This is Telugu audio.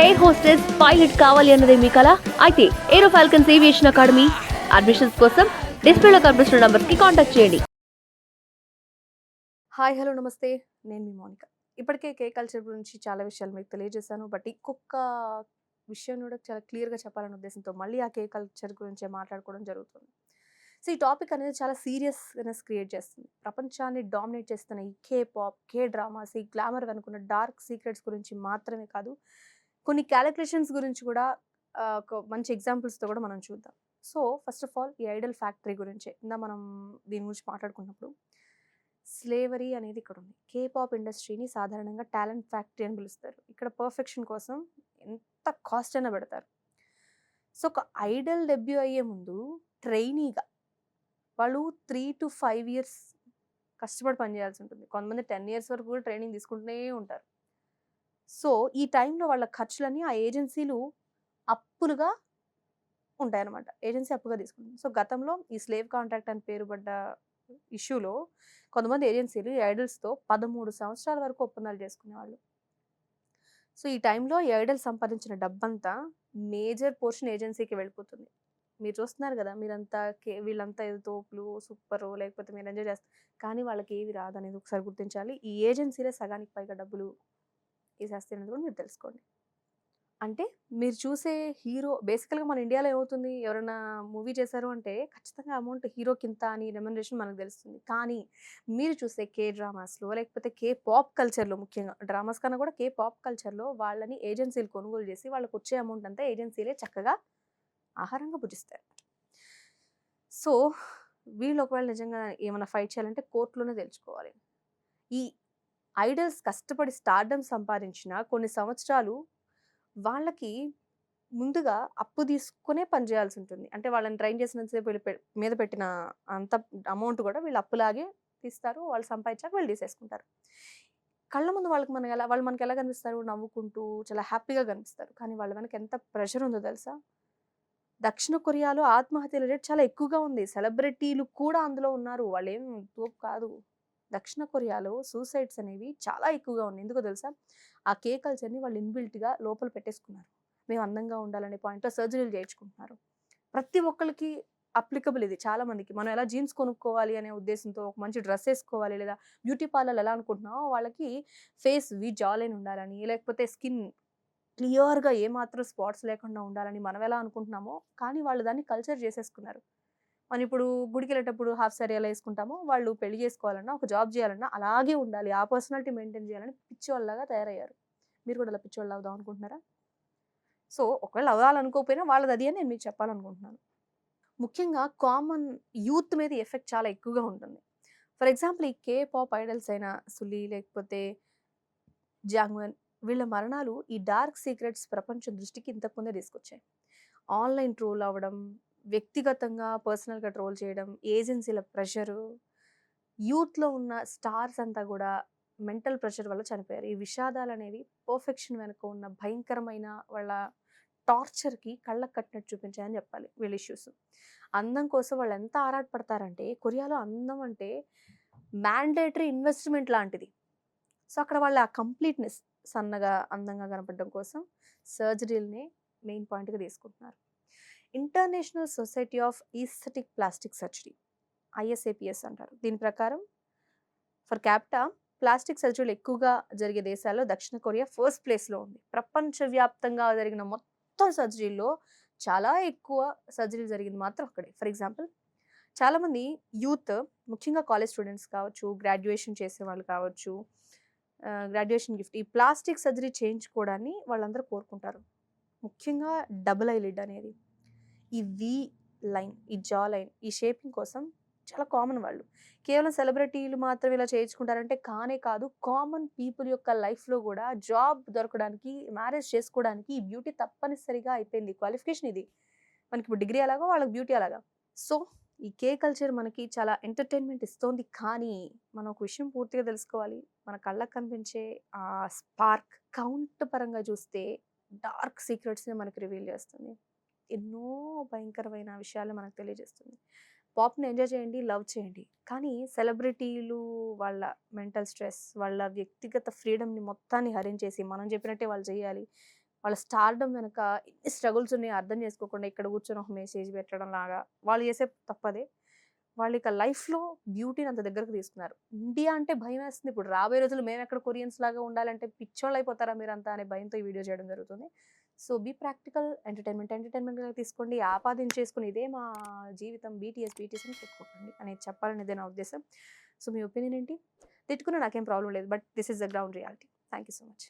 ఎయిర్ హోస్టెస్ పైలట్ కావాలి అన్నదే మీ కల అయితే ఏరో ఫాల్కన్స్ ఏవియేషన్ అకాడమీ అడ్మిషన్స్ కోసం డిస్ప్లేలో కనిపిస్తున్న నంబర్స్ కి కాంటాక్ట్ చేయండి. హాయ్ హలో నమస్తే, నేను మీ మౌనిక. ఇప్పటికే కే కల్చర్ గురించి చాలా విషయాలు మీకు తెలియజేశాను. బట్ ఇంకొక విషయం కూడా చాలా క్లియర్గా చెప్పాలనే ఉద్దేశంతో మళ్ళీ ఆ కే కల్చర్ గురించే మాట్లాడుకోవడం జరుగుతుంది. సో ఈ టాపిక్ అనేది చాలా సీరియస్నెస్ క్రియేట్ చేస్తుంది. ప్రపంచాన్ని డామినేట్ చేస్తున్న ఈ కే పాప్, కే డ్రామాస్, ఈ గ్లామర్ వెనుకున్న డార్క్ సీక్రెట్స్ గురించి మాత్రమే కాదు, కొన్ని క్యాలిక్యులేషన్స్ గురించి కూడా ఒక మంచి ఎగ్జాంపుల్స్తో కూడా మనం చూద్దాం. సో ఫస్ట్ ఆఫ్ ఆల్ ఈ ఐడల్ ఫ్యాక్టరీ గురించే మనం దీని గురించి మాట్లాడుకున్నప్పుడు, స్లేవరీ అనేది ఇక్కడ ఉంది. కే పాప్ ఇండస్ట్రీని సాధారణంగా టాలెంట్ ఫ్యాక్టరీ అని పిలుస్తారు. ఇక్కడ పర్ఫెక్షన్ కోసం ఎంత కాస్ట్ అయినా పెడతారు. సో ఒక ఐడల్ డెబ్యూ అయ్యే ముందు ట్రైనీగా వాళ్ళు 3 to 5 years కష్టపడి పనిచేయాల్సి ఉంటుంది. కొంతమంది 10 years వరకు కూడా ట్రైనింగ్ తీసుకుంటూనే ఉంటారు. సో ఈ టైంలో వాళ్ళ ఖర్చులన్నీ ఆ ఏజెన్సీలు అప్పులుగా ఉంటాయన్నమాట. ఏజెన్సీ అప్పుగా తీసుకుంటుంది. సో గతంలో ఈ స్లేవ్ కాంట్రాక్ట్ అని పేరు పడ్డ ఇష్యూలో కొంతమంది ఏజెన్సీలు ఈ ఐడల్స్తో 13 సంవత్సరాల వరకు ఒప్పందాలు చేసుకునేవాళ్ళు. సో ఈ టైంలో ఈ ఐడల్ సంపాదించిన డబ్బంతా మేజర్ పోర్షన్ ఏజెన్సీకి వెళ్ళిపోతుంది. మీరు చూస్తున్నారు కదా, మీరంతా వీళ్ళంతా ఏదో తోపులు సూపరు, లేకపోతే మీరు ఎంజాయ్ చేస్తారు, కానీ వాళ్ళకి ఏవి రాదనేది ఒకసారి గుర్తించాలి. ఈ ఏజెన్సీలే సగానికి పైగా డబ్బులు వేసేస్తాయి అనేది కూడా మీరు తెలుసుకోండి. అంటే మీరు చూసే హీరో బేసికల్గా మన ఇండియాలో ఏమవుతుంది, ఎవరైనా మూవీ చేశారు అంటే ఖచ్చితంగా అమౌంట్ హీరోకి ఇంత అని రెమ్యునరేషన్ మనకు తెలుస్తుంది. కానీ మీరు చూసే కే డ్రామాస్లో, లేకపోతే కే పాప్ కల్చర్లో, ముఖ్యంగా డ్రామాస్ కన్నా కూడా కే పాప్ కల్చర్లో వాళ్ళని ఏజెన్సీలు కొనుగోలు చేసి వాళ్ళకి వచ్చే అమౌంట్ అంతా ఏజెన్సీలే చక్కగా ఆహారంగా భుజిస్తారు. సో వీళ్ళు ఒకవేళ నిజంగా ఏమైనా ఫైట్ చేయాలంటే కోర్టులోనే తెలుసుకోవాలి. ఈ ఐడల్స్ కష్టపడి స్టార్డమ్ సంపాదించిన కొన్ని సంవత్సరాలు వాళ్ళకి ముందుగా అప్పు తీసుకునే పని చేయాల్సి ఉంటుంది. అంటే వాళ్ళని ట్రైన్ చేసినంతసేపు వీళ్ళు మీద పెట్టిన అంత అమౌంట్ కూడా వీళ్ళు అప్పులాగే తీస్తారు. వాళ్ళు సంపాదించాక వీళ్ళు తీసేసుకుంటారు. కళ్ళ ముందు వాళ్ళు మనకి ఎలా కనిపిస్తారు, నవ్వుకుంటూ చాలా హ్యాపీగా కనిపిస్తారు. కానీ వాళ్ళ వెనక ఎంత ప్రెషర్ ఉందో తెలుసా? దక్షిణ కొరియాలో ఆత్మహత్యల రేట్ చాలా ఎక్కువగా ఉంది. సెలబ్రిటీలు కూడా అందులో ఉన్నారు. వాళ్ళేం తోపు కాదు. దక్షిణ కొరియాలో సూసైడ్స్ అనేవి చాలా ఎక్కువగా ఉన్నాయి. ఎందుకో తెలుసా? ఆ కే కల్చర్ని వాళ్ళు ఇన్బిల్ట్గా లోపల పెట్టేసుకున్నారు. మేము అందంగా ఉండాలనే పాయింట్తో సర్జరీలు చేయించుకుంటున్నారు. ప్రతి ఒక్కరికి అప్లికబుల్ ఇది. చాలా మందికి మనం ఎలా జీన్స్ కొనుక్కోవాలి అనే ఉద్దేశంతో, ఒక మంచి డ్రెస్ వేసుకోవాలి, లేదా బ్యూటీ పార్లర్ ఎలా అనుకుంటున్నామో వాళ్ళకి ఫేస్ జా లైన్ ఉండాలని, లేకపోతే స్కిన్ క్లియర్గా ఏమాత్రం స్పాట్స్ లేకుండా ఉండాలని మనం ఎలా అనుకుంటున్నామో, కానీ వాళ్ళు దాన్ని కల్చర్ చేసేసుకున్నారు. మనం ఇప్పుడు గుడికి వెళ్ళేటప్పుడు హాఫ్ సారీ ఎలా వేసుకుంటామో, వాళ్ళు పెళ్లి చేసుకోవాలన్నా, ఒక జాబ్ చేయాలన్నా అలాగే ఉండాలి, ఆ పర్సనాలిటీ మెయింటైన్ చేయాలని పిచ్చివాళ్ళలాగా తయారయ్యారు. మీరు కూడా అలా పిచ్చివాళ్ళు అవుదాం అనుకుంటున్నారా? సో ఒకవేళ అవ్వాలనుకోకపోయినా వాళ్ళది అది అని నేను మీకు చెప్పాలనుకుంటున్నాను. ముఖ్యంగా కామన్ యూత్ మీద ఎఫెక్ట్ చాలా ఎక్కువగా ఉంటుంది. ఫర్ ఎగ్జాంపుల్ ఈ కే పాప్ ఐడల్స్ అయిన సులి, లేకపోతే జాంగ్వన్, వీళ్ళ మరణాలు ఈ డార్క్ సీక్రెట్స్ ప్రపంచం దృష్టికి ఇంతకుముందే తీసుకొచ్చాయి. ఆన్లైన్ ట్రోల్ అవ్వడం, వ్యక్తిగతంగా పర్సనల్గా ట్రోల్ చేయడం, ఏజెన్సీల ప్రెషరు, యూత్లో ఉన్న స్టార్స్ అంతా కూడా మెంటల్ ప్రెషర్ వల్ల చనిపోయారు. ఈ విషాదాలు అనేవి పర్ఫెక్షన్ వెనుక ఉన్న భయంకరమైన వాళ్ళ టార్చర్కి కళ్ళకు కట్టినట్టు చూపించాయని చెప్పాలి వీళ్ళ ఇష్యూస్. అందం కోసం వాళ్ళు ఎంత ఆరాటపడతారంటే, కొరియాలో అందం అంటే మ్యాండేటరీ ఇన్వెస్ట్మెంట్ లాంటిది. సో అక్కడ వాళ్ళ ఆ కంప్లీట్నెస్, సన్నగా అందంగా కనపడడం కోసం సర్జరీలనే మెయిన్ పాయింట్గా తీసుకుంటున్నారు. International society of aesthetic plastic surgery, ISAPS అంటారు. దీని ప్రకారం ఫర్ క్యాపిటా ప్లాస్టిక్ సర్జరీలు ఎక్కువగా జరిగే దేశాల్లో దక్షిణ కొరియా ఫస్ట్ ప్లేస్లో ఉంది. ప్రపంచవ్యాప్తంగా జరిగిన మొత్తం సర్జరీల్లో చాలా ఎక్కువ సర్జరీలు జరిగింది మాత్రం అక్కడే. ఫర్ ఎగ్జాంపుల్, చాలామంది యూత్, ముఖ్యంగా కాలేజ్ స్టూడెంట్స్ కావచ్చు, గ్రాడ్యుయేషన్ చేసే వాళ్ళు కావచ్చు, గ్రాడ్యుయేషన్ గిఫ్ట్ ఈ ప్లాస్టిక్ సర్జరీ చేయించుకోవడాన్ని వాళ్ళందరూ కోరుకుంటారు. ముఖ్యంగా డబుల్ ఐలిడ్ అనేది, ఈ వి లైన్, ఈ జా లైన్, ఈ షేపింగ్ కోసం చాలా కామన్. వాళ్ళు కేవలం సెలబ్రిటీలు మాత్రం ఇలా చేయించుకుంటారంటే కానే కాదు. కామన్ పీపుల్ యొక్క లైఫ్లో కూడా జాబ్ దొరకడానికి, మ్యారేజ్ చేసుకోవడానికి ఈ బ్యూటీ తప్పనిసరిగా అయిపోయింది. క్వాలిఫికేషన్ ఇది. మనకి ఇప్పుడు డిగ్రీ అలాగో వాళ్ళకి బ్యూటీ అలాగా. సో ఈ కే కల్చర్ మనకి చాలా ఎంటర్టైన్మెంట్ ఇస్తోంది. కానీ మనం ఒక విషయం పూర్తిగా తెలుసుకోవాలి. మన కళ్ళకు కనిపించే ఆ స్పార్క్ కౌంట్ పరంగా చూస్తే డార్క్ సీక్రెట్స్ని మనకి రివీల్ చేస్తుంది. ఎన్నో భయంకరమైన విషయాలు మనకు తెలియజేస్తుంది. పాప్ని ఎంజాయ్ చేయండి, లవ్ చేయండి, కానీ సెలబ్రిటీలు వాళ్ళ మెంటల్ స్ట్రెస్, వాళ్ళ వ్యక్తిగత ఫ్రీడమ్ని మొత్తాన్ని హరించేసి మనం చెప్పినట్టే వాళ్ళు చేయాలి, వాళ్ళ స్టార్డమ్ వెనక ఎన్ని స్ట్రగుల్స్ ఉన్నాయో అర్థం చేసుకోకుండా ఇక్కడ కూర్చొని ఒక మెసేజ్ పెట్టడం లాగా వాళ్ళు చేసే తప్పదే. వాళ్ళు ఇక లైఫ్‌లో బ్యూటీని అంత దగ్గరకు తీసుకున్నారు. ఇండియా అంటే భయమేస్తుంది. ఇప్పుడు రాబోయే రోజుల్లో మేమెక్కడ కొరియన్స్ లాగా ఉండాలంటే పిచ్చోళ్ళైపోతారా మీరంతా అనే భయంతో ఈ వీడియో చేయడం జరుగుతుంది. So, be practical. ఎంటర్‌టైన్‌మెంట్‌గా తీసుకోండి. ఆపాదించేసుకొని ఇదే మా జీవితం బీటీఎస్ అని చెప్పుకోకండి అనేది చెప్పాలనేదే నా ఉద్దేశం. సో, మీ ఒపీనియన్ ఏంటి? తిట్టుకున్నా నాకేం ప్రాబ్లమ్ లేదు. But this is the ground reality. Thank you so much.